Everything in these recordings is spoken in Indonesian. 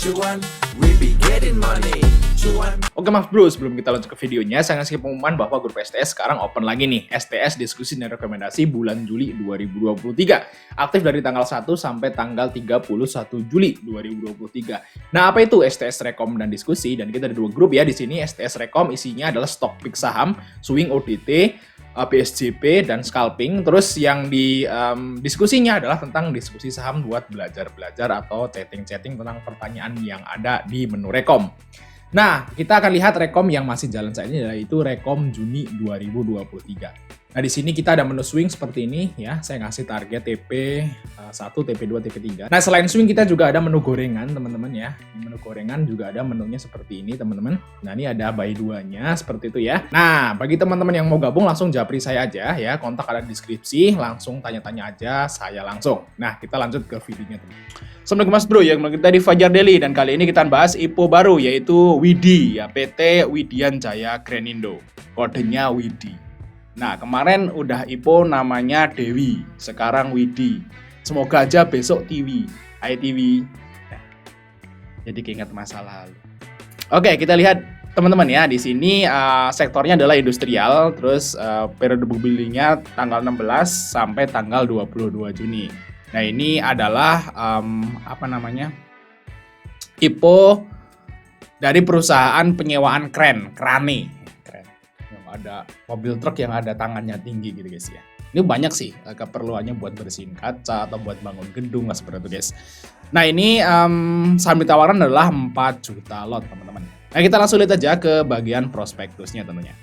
cuan, we be getting money. Cuan. Oke Mas Bro, sebelum kita lanjut ke videonya, saya ngasih pengumuman bahwa grup STS sekarang open lagi nih. STS Diskusi dan Rekomendasi bulan Juli 2023. Aktif dari tanggal 1 sampai tanggal 31 Juli 2023. Nah, apa itu STS Rekom dan Diskusi? Dan kita ada dua grup ya di sini. STS Rekom isinya adalah stock pick saham, swing ODT, BSJP, dan scalping. Terus yang di diskusinya adalah tentang diskusi saham buat belajar-belajar atau chatting-chatting tentang pertanyaan yang ada di menu Rekom. Nah, kita akan lihat Rekom yang masih jalan saat ini yaitu Rekom Juni 2023. Nah, di sini kita ada menu swing seperti ini ya. Saya ngasih target TP1, TP2, TP3. Nah, selain swing kita juga ada menu gorengan, teman-teman ya. Di menu gorengan juga ada menunya seperti ini, teman-teman. Nah, ini ada buy 2-nya seperti itu ya. Nah, bagi teman-teman yang mau gabung langsung japri saya aja ya. Kontak ada di deskripsi, langsung tanya-tanya aja saya langsung. Nah, kita lanjut ke videonya, teman-teman. Assalamualaikum Mas Bro, yang kita di Fajar Daily dan kali ini kita bahas IPO baru yaitu WIDI ya, PT Widian Jaya Granindo. Kodenya WIDI. Nah, kemarin udah IPO namanya Dewi, sekarang WIDI. Semoga aja besok TV, ITV. Ya. Jadi keinget masa lalu. Oke, kita lihat teman-teman ya, di sini sektornya adalah industrial, terus periode billingnya tanggal 16 sampai tanggal 22 Juni. Nah, ini adalah IPO dari perusahaan penyewaan krane. Yang ada mobil truk yang ada tangannya tinggi gitu guys ya. Ini banyak sih keperluannya buat bersihin kaca atau buat bangun gedung lah seperti itu guys. Nah, ini saham ditawaran adalah 4 juta lot teman-teman. Nah, kita langsung lihat aja ke bagian prospektusnya tentunya.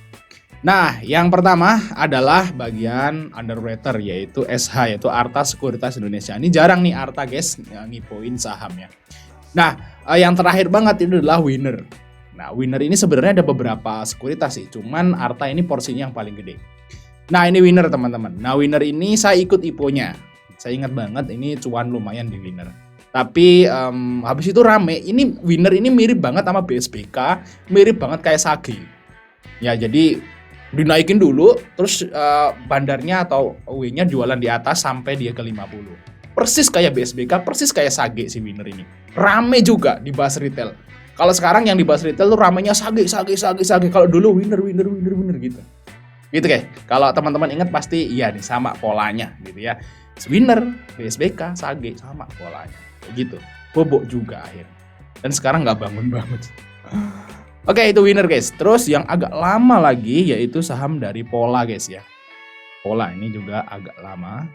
Nah, yang pertama adalah bagian underwriter yaitu SH, yaitu Arta Sekuritas Indonesia. Ini jarang nih Arta guys ngipoin sahamnya. Nah, yang terakhir banget itu adalah Winner. Nah, Winner ini sebenarnya ada beberapa sekuritas sih, cuman Arta ini porsinya yang paling gede. Nah, ini Winner teman-teman. Nah, Winner ini saya ikut IPO-nya. Saya ingat banget ini cuan lumayan di Winner. Tapi habis itu rame. Ini Winner ini mirip banget sama BSBK, mirip banget kayak Sage. Ya, jadi dinaikin dulu, terus bandarnya atau W-nya jualan di atas sampai dia ke 50. Persis kayak BSBK, persis kayak Sage si Winner ini. Rame juga dibahas retail. Kalau sekarang yang dibahas retail tuh ramenya Sage. Kalau dulu winner gitu. Gitu kayak. Kalau teman-teman ingat pasti iya nih sama polanya gitu ya. Winner, BSBK, Sage sama polanya. Kayak gitu. Bobok juga akhirnya. Dan sekarang nggak bangun-bangun. Oke, itu Winner guys. Terus yang agak lama lagi yaitu saham dari Pola guys ya. Pola ini juga agak lama.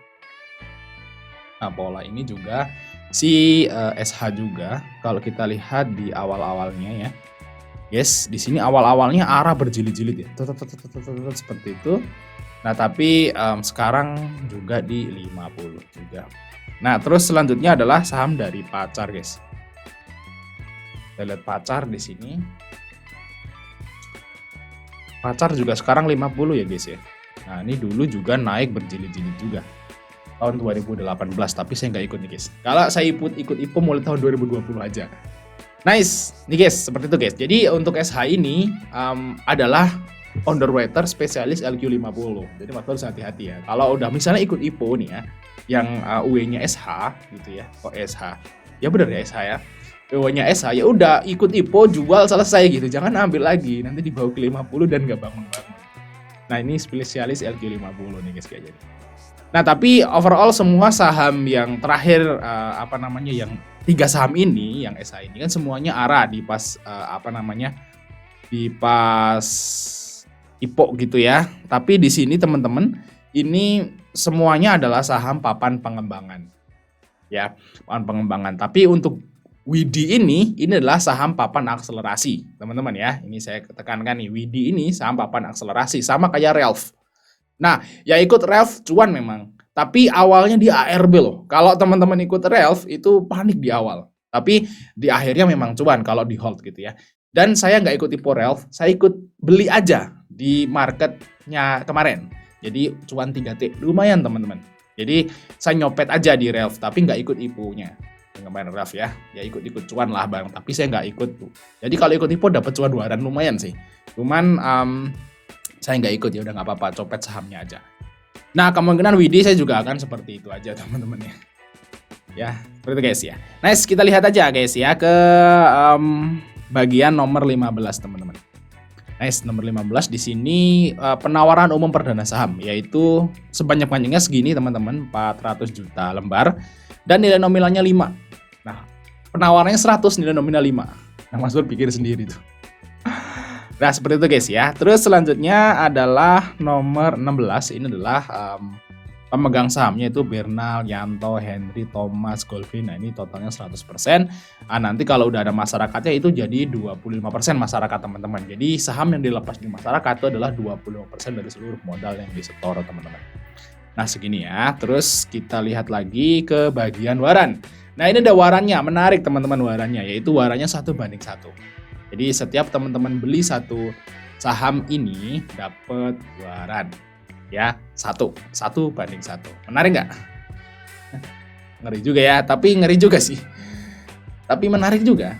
Nah, Pola ini juga si SH juga. Kalau kita lihat di awal-awalnya ya. Yes, di sini awal-awalnya arah berjilid-jilid ya. Seperti itu. Nah, tapi sekarang juga di 50 juga. Nah, terus selanjutnya adalah saham dari Pacar guys. Kita lihat Pacar di sini. Pacar juga sekarang 50 ya guys ya. Nah, ini dulu juga naik berjilid-jilid juga tahun 2018, tapi saya nggak ikut nih guys. Kalau saya ikut IPO mulai tahun 2020 aja. Nice nih guys, seperti itu guys. Jadi untuk SH ini adalah underwriter spesialis LQ50. Jadi Mas harus hati-hati ya. Kalau udah misalnya ikut IPO nih ya, yang UE-nya SH gitu ya. Kok SH? Ya bener ya SH ya. PO-nya SH ya udah ikut IPO jual selesai gitu, jangan ambil lagi nanti dibawa ke 50 dan nggak bangun-bangun. Nah, ini spesialis LQ50 nih guys kayak jadi. Nah, tapi overall semua saham yang terakhir yang 3 saham ini yang SH ini kan semuanya arah di pas di pas IPO gitu ya. Tapi di sini teman-teman ini semuanya adalah saham papan pengembangan. Ya, papan pengembangan. Tapi untuk WIDI ini adalah saham papan akselerasi, teman-teman ya. Ini saya tekankan nih, WIDI ini saham papan akselerasi, sama kayak Relf. Nah, ya ikut Relf cuan memang, tapi awalnya di ARB loh. Kalau teman-teman ikut Relf itu panik di awal, tapi di akhirnya memang cuan kalau di hold gitu ya. Dan saya nggak ikut IPO Relf, saya ikut beli aja di marketnya kemarin. Jadi cuan 3T, lumayan teman-teman. Jadi saya nyopet aja di Relf, tapi nggak ikut IPO-nya. Kemarin Raf ya ikut cuan lah bang, tapi saya nggak ikut tuh. Jadi kalau ikut IPO dapat cuan 2 lumayan sih. Cuman saya nggak ikut, ya udah nggak apa-apa, copet sahamnya aja. Nah, kemungkinan WIDI saya juga akan seperti itu aja teman-teman ya. Ya, seperti itu guys ya. Nice, kita lihat aja guys ya ke bagian nomor 15 teman-teman. Nice, nomor 15 di sini penawaran umum perdana saham, yaitu sebanyak-banyaknya segini teman-teman, 400 juta lembar dan nilai nominalnya 5. Nah, penawarannya 100, nilai nominal 5. Nah, Mas Bur pikir sendiri tuh. Nah, seperti itu guys ya. Terus selanjutnya adalah nomor 16, ini adalah pemegang sahamnya itu Bernal, Yanto, Henry, Thomas, Goldvin. Nah, ini totalnya 100%. Nanti kalau udah ada masyarakatnya itu jadi 25% masyarakat teman-teman. Jadi saham yang dilepas di masyarakat itu adalah 25% dari seluruh modal yang disetor teman-teman. Nah, segini ya. Terus kita lihat lagi ke bagian waran. Nah, ini ada warannya, menarik teman-teman warannya, yaitu warannya 1:1. Jadi setiap teman-teman beli satu saham ini dapat waran. Ya, 1:1. Menarik nggak? Ngeri juga ya, tapi ngeri juga sih. Tapi menarik juga.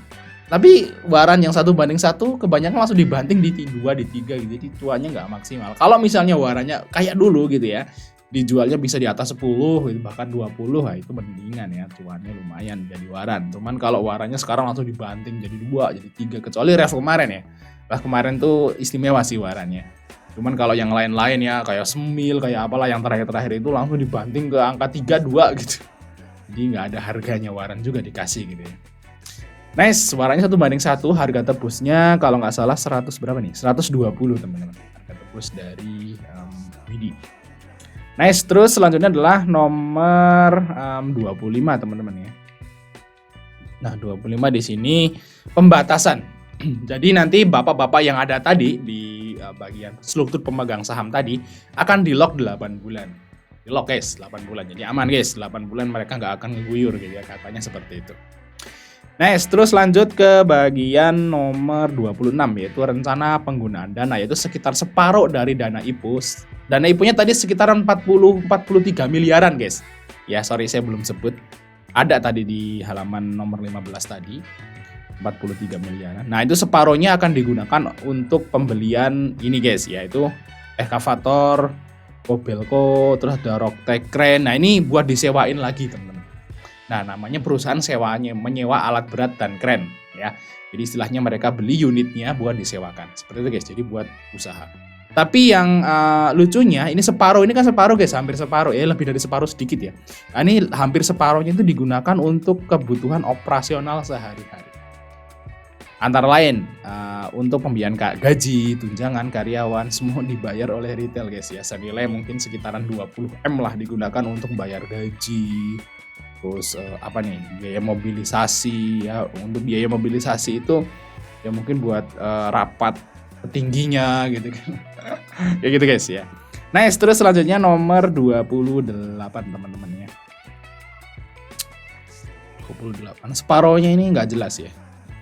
Tapi waran yang 1:1 kebanyakan langsung dibanting di 2, di 3 gitu. Jadi cuannya nggak maksimal. Kalau misalnya warannya kayak dulu gitu ya, dijualnya bisa di atas 10 gitu, bahkan 20, itu mendingan ya, cuannya lumayan jadi waran. Cuman kalau warannya sekarang langsung dibanting jadi 2, jadi 3, kecuali ref kemarin ya. Ref kemarin tuh istimewa sih warannya. Cuman kalau yang lain-lain ya kayak Semil, kayak apalah yang terakhir-terakhir itu langsung dibanting ke angka 3, 2 gitu. Jadi nggak ada harganya, waran juga dikasih gitu ya. Nice, warannya 1:1, harga tebusnya kalau nggak salah 100 berapa nih? 120 teman-teman. Harga tebus dari WIDI. Nice, terus selanjutnya adalah nomor 25 teman-teman ya. Nah, 25 di sini pembatasan. Jadi nanti bapak-bapak yang ada tadi di bagian struktur pemegang saham tadi akan di-lock 8 bulan. Di-lock guys, 8 bulan. Jadi aman guys, 8 bulan mereka nggak akan ngeguyur gitu ya, katanya seperti itu. Nice, terus lanjut ke bagian nomor 26 yaitu rencana penggunaan dana, yaitu sekitar separuh dari dana IPO. Dana IPO-nya tadi sekitar 43 miliaran guys. Ya, sorry saya belum sebut. Ada tadi di halaman nomor 15 tadi. 43 miliaran. Nah, itu separohnya akan digunakan untuk pembelian ini guys, yaitu ekskavator, Kobelco, terus ada Rocktek Crane. Nah, ini buat disewain lagi teman-teman. Nah, namanya perusahaan sewanya, menyewa alat berat dan kren ya. Jadi istilahnya mereka beli unitnya buat disewakan. Seperti itu guys, jadi buat usaha. Tapi yang lucunya ini separuh, ini kan separuh guys, hampir separuh ya, lebih dari separuh sedikit ya. Nah, ini hampir separuhnya itu digunakan untuk kebutuhan operasional sehari-hari. Antara lain untuk pembiayaan gaji, tunjangan karyawan, semua dibayar oleh retail guys ya. Senilai mungkin sekitaran 20M lah digunakan untuk bayar gaji. Terus biaya mobilisasi ya. Untuk biaya mobilisasi itu ya mungkin buat rapat petingginya gitu kan. Ya gitu guys ya. Nice, terus selanjutnya nomor 28 teman-teman ya. 28. Separohnya ini nggak jelas ya.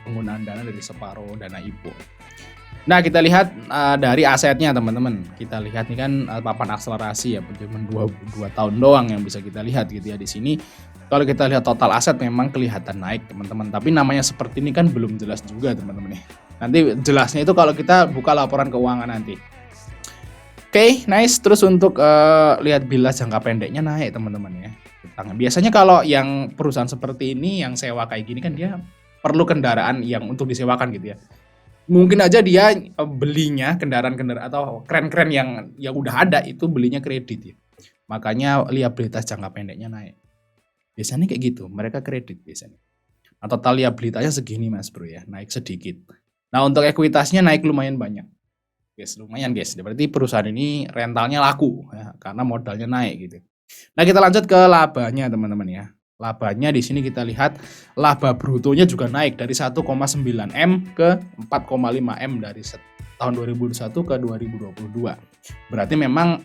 Penggunaan dana dari separuh dana IPO. Nah, kita lihat dari asetnya teman-teman. Kita lihat nih kan papan akselerasi ya, cuma 2 tahun doang yang bisa kita lihat gitu ya di sini. Kalau kita lihat total aset memang kelihatan naik teman-teman, tapi namanya seperti ini kan belum jelas juga teman-teman ya. Nanti jelasnya itu kalau kita buka laporan keuangan nanti. Oke, nice. Terus untuk lihat bilas jangka pendeknya naik teman-teman ya. Biasanya kalau yang perusahaan seperti ini yang sewa kayak gini kan dia perlu kendaraan yang untuk disewakan gitu ya. Mungkin aja dia belinya kendaraan-kendaraan atau keren-keren yang udah ada itu belinya kredit ya. Makanya liabilitas jangka pendeknya naik. Biasanya kayak gitu, mereka kredit biasanya. Nah, total liabilitasnya segini Mas Bro ya, naik sedikit. Nah, untuk ekuitasnya naik lumayan banyak. Guys, lumayan guys. Berarti perusahaan ini rentalnya laku ya, karena modalnya naik gitu. Nah, kita lanjut ke labanya teman-teman ya. Labanya di sini kita lihat laba brutonya juga naik dari 1,9 M ke 4,5 M dari tahun 2021 ke 2022. Berarti memang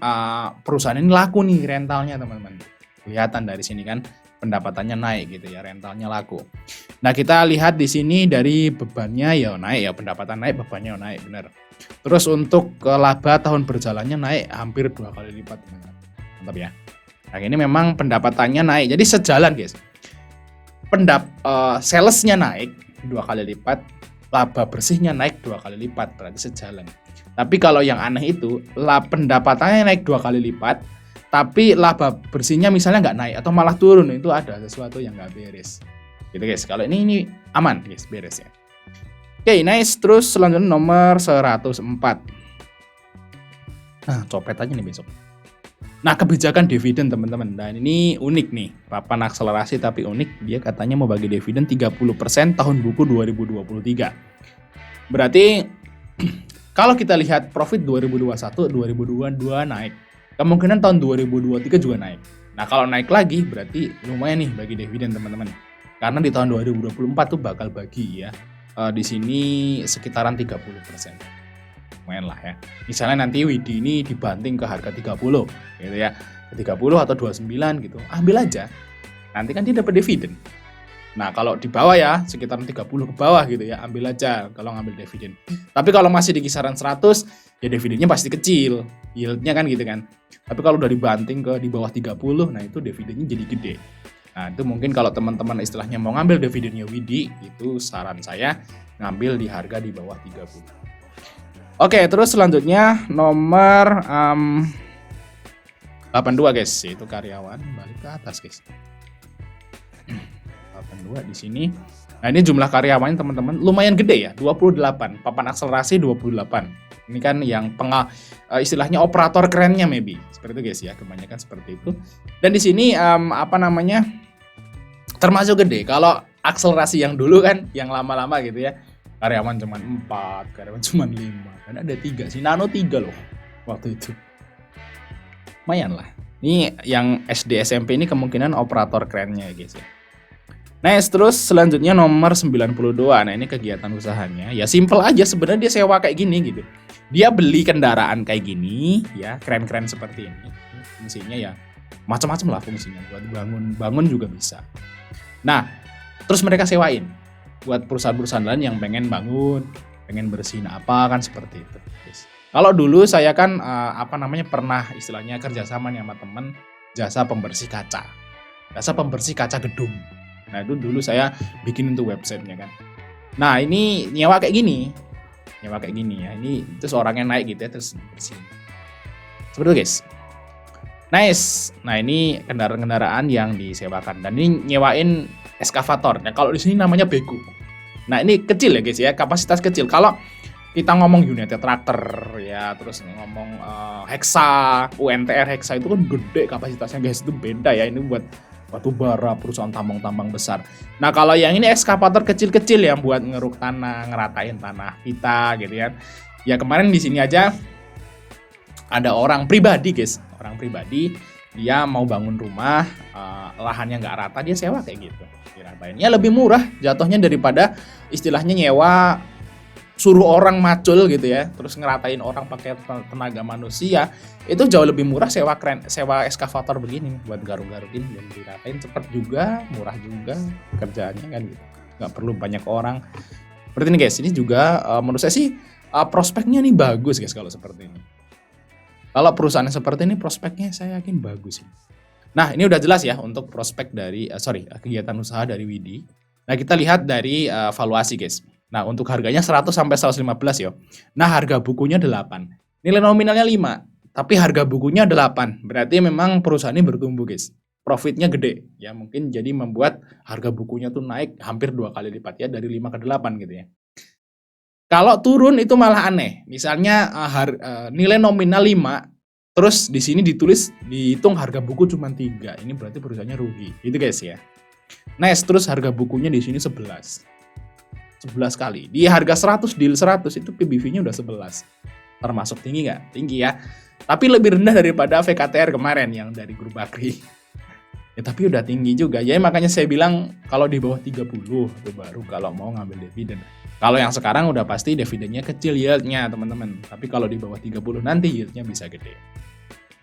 perusahaan ini laku nih rentalnya teman-teman. Kelihatan dari sini kan pendapatannya naik gitu ya, rentalnya laku. Nah, kita lihat di sini dari bebannya ya naik ya, pendapatan naik, bebannya naik benar. Terus untuk laba tahun berjalannya naik hampir 2 kali lipat teman-teman. Mantap ya. Nah, ini memang pendapatannya naik. Jadi sejalan guys. Salesnya naik 2 kali lipat, laba bersihnya naik 2 kali lipat, berarti sejalan. Tapi kalau yang aneh itu, pendapatannya naik 2 kali lipat, laba bersihnya naik 2 kali lipat, berarti sejalan. Nah, ini memang pendapatan naik 2 kali lipat, laba bersihnya naik 2 kali lipat, berarti sejalan. Tapi kalau yang aneh itu, pendapatannya naik 2 kali lipat, laba bersihnya naik 2 kali lipat, tapi laba bersihnya misalnya nggak naik atau malah turun, itu ada sesuatu yang nggak beres. Gitu guys. Kalau ini aman guys, beres ya. Oke, nice. Terus selanjutnya nomor 104. Nah, copet aja nih besok. Nah, kebijakan dividen teman-teman. Dan ini unik nih. Papan akselerasi tapi unik. Dia katanya mau bagi dividen 30% tahun buku 2023. Berarti kalau kita lihat profit 2021, 2022 naik. Kemungkinan tahun 2023 juga naik. Nah, kalau naik lagi berarti lumayan nih bagi dividen teman-teman. Karena di tahun 2024 tuh bakal bagi ya. Di sini sekitaran 30%. Lumayan lah ya. Misalnya nanti Widi ini dibanting ke harga 30 gitu ya. 30 atau 29 gitu. Ambil aja. Nanti kan dia dapat dividen. Nah, kalau di bawah ya, sekitar 30 ke bawah gitu ya, ambil aja kalau ngambil dividen. Tapi kalau masih di kisaran 100, ya dividennya pasti kecil. Yieldnya kan gitu kan. Tapi kalau udah dibanting ke di bawah 30, nah itu dividennya jadi gede. Nah, itu mungkin kalau teman-teman istilahnya mau ngambil dividennya Widi, itu saran saya ngambil di harga di bawah 30. Oke, terus selanjutnya nomor 82 guys, yaitu karyawan. Balik ke atas guys. 82 di sini. Nah, ini jumlah karyawannya teman-teman lumayan gede ya, 28. Papan akselerasi 28. Ini kan yang istilahnya operator kerennya maybe. Seperti itu guys ya, kebanyakan seperti itu. Dan di sini termasuk gede. Kalau akselerasi yang dulu kan, yang lama-lama gitu ya, karyawan cuma 4, karyawan cuma 5. Dan ada 3, si Nano 3 loh waktu itu. Lumayan lah. Ini yang SD SMP ini kemungkinan operator kerennya ya guys ya. Next, terus selanjutnya nomor 92. Nah, ini kegiatan usahanya. Ya simple aja sebenarnya, dia sewa kayak gini gitu. Dia beli kendaraan kayak gini ya, keren-keren seperti ini. Fungsinya ya macam-macam lah fungsinya, buat bangun juga bisa. Nah, terus mereka sewain buat perusahaan-perusahaan lain yang pengen bangun, pengen bersihin apa kan seperti itu. Kalau dulu saya kan pernah istilahnya kerjasama nih sama temen jasa pembersih kaca. Jasa pembersih kaca gedung. Nah, itu dulu saya bikin untuk websitenya kan. Nah, ini nyewa kayak gini ya. Ini terus orangnya naik gitu ya, terus bersihin. Seperti itu guys. Nice. Nah, ini kendaraan-kendaraan yang disewakan. Dan ini nyewain eskavator. Nah, kalau di sini namanya bego. Nah, ini kecil ya guys ya, kapasitas kecil. Kalau kita ngomong United Tractor ya, terus ngomong Hexa, UNTR Hexa itu kan gede kapasitasnya guys, itu beda ya. Ini buat batu bara, perusahaan tambang-tambang besar. Nah, kalau yang ini ekskavator kecil-kecil yang buat ngeruk tanah, ngeratain tanah kita gitu ya. Ya kemarin di sini aja ada orang pribadi guys, orang pribadi dia mau bangun rumah, lahannya nggak rata, dia sewa kayak gitu, diratain. Ya lebih murah jatuhnya daripada istilahnya nyewa, suruh orang macul gitu ya, terus ngeratain orang pakai tenaga manusia. Itu jauh lebih murah sewa eskavator begini buat garuk-garukin dan diratain, cepet juga, murah juga kerjaannya kan gitu. Nggak perlu banyak orang. Seperti ini guys, ini juga menurut saya sih prospeknya nih bagus guys kalau seperti ini. Kalau perusahaan seperti ini prospeknya saya yakin bagus sih. Nah, ini udah jelas ya untuk prospek dari kegiatan usaha dari Widi. Nah, kita lihat dari valuasi guys. Nah, untuk harganya 100 sampai 115 ya. Nah, harga bukunya 8. Nilai nominalnya 5, tapi harga bukunya 8. Berarti memang perusahaan ini bertumbuh, guys. Profitnya gede ya, mungkin jadi membuat harga bukunya tuh naik hampir 2 kali lipat ya, dari 5 ke 8 gitu ya. Kalau turun itu malah aneh. Misalnya nilai nominal 5, terus di sini dihitung harga buku cuma 3. Ini berarti perusahaannya rugi. Gitu guys ya. Next, terus harga bukunya di sini 11 kali. Di harga 100, deal 100 itu PBV-nya udah 11. Termasuk tinggi nggak? Tinggi ya. Tapi lebih rendah daripada VKTR kemarin yang dari Grup Bakri. Ya tapi udah tinggi juga. Ya makanya saya bilang kalau di bawah 30 itu baru kalau mau ngambil dividen. Kalau yang sekarang udah pasti dividennya kecil yieldnya teman-teman. Tapi kalau di bawah 30 nanti yieldnya bisa gede.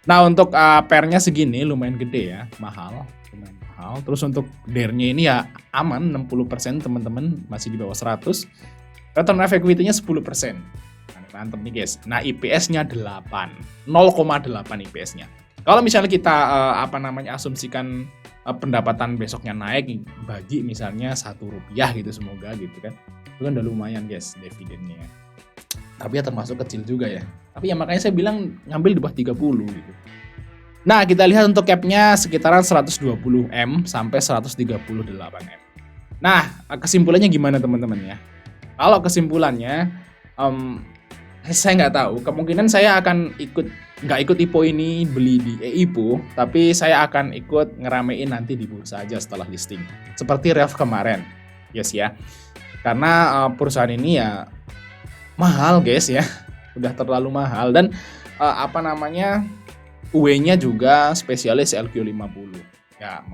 Nah untuk pernya segini lumayan gede ya. Mahal. Terus untuk DER-nya ini ya aman 60% teman-teman, masih di bawah 100. Return on equity-nya 10%. Nah, mantep nih guys. Nah, IPS-nya 8. 0,8 IPS-nya. Kalau misalnya kita asumsikan pendapatan besoknya naik, bagi misalnya Rp1 gitu, semoga gitu kan. Itu kan udah lumayan guys dividennya. Tapi ya termasuk kecil juga ya. Tapi ya makanya saya bilang ngambil di bawah 30 gitu. Nah, kita lihat untuk capnya sekitaran 120M sampai 138M. Nah, kesimpulannya gimana teman-teman ya? Kalau kesimpulannya, saya nggak tahu. Kemungkinan saya akan nggak ikut IPO ini beli di IPO, tapi saya akan ikut ngeramein nanti di bursa aja setelah listing. Seperti Rev kemarin, yes ya. Karena perusahaan ini ya mahal guys ya, udah terlalu mahal dan UE-nya juga spesialis LQ50. Ya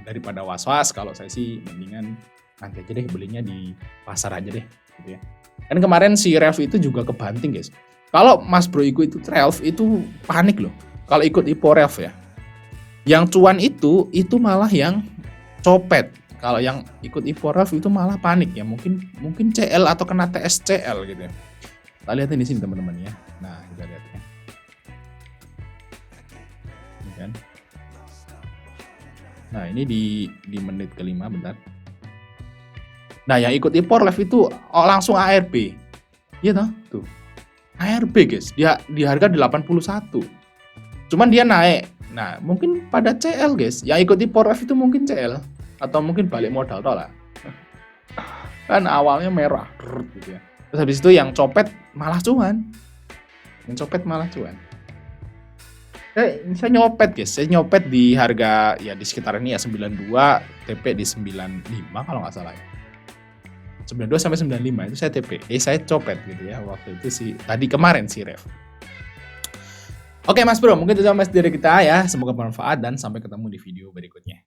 daripada was-was, kalau saya sih mendingan nanti aja deh belinya di pasar aja deh gitu ya. Dan kemarin si Rev itu juga kebanting guys. Kalau Mas Bro ikut Rev itu panik loh. Kalau ikut IPO Rev ya. Yang cuan itu malah yang copet. Kalau yang ikut IPO Rev itu malah panik ya. Mungkin CL atau kena TSCL gitu ya. Kita lihatin di sini teman-teman ya. Nah, kita lihat ya. Ini kan. Nah, ini di menit kelima bentar. Nah, yang ikut IPO Rev itu langsung ARB. Iya toh? Tuh. ARB guys, dia di harga 81. Cuman dia naik. Nah, mungkin pada CL guys. Yang ikut IPO Rev itu mungkin CL atau mungkin balik modal toh lah. Kan awalnya merah gitu ya. Terus habis itu yang copet malah cuan. Yang copet malah cuan. Saya nyopet guys, saya nyopet di harga ya di sekitar ini ya 92, TP di 95 kalau nggak salah ya. 92 sampai 95 itu saya TP. Saya copet gitu ya waktu itu tadi kemarin si Rev. Oke Mas Bro, mungkin itu sama dari kita ya. Semoga bermanfaat dan sampai ketemu di video berikutnya.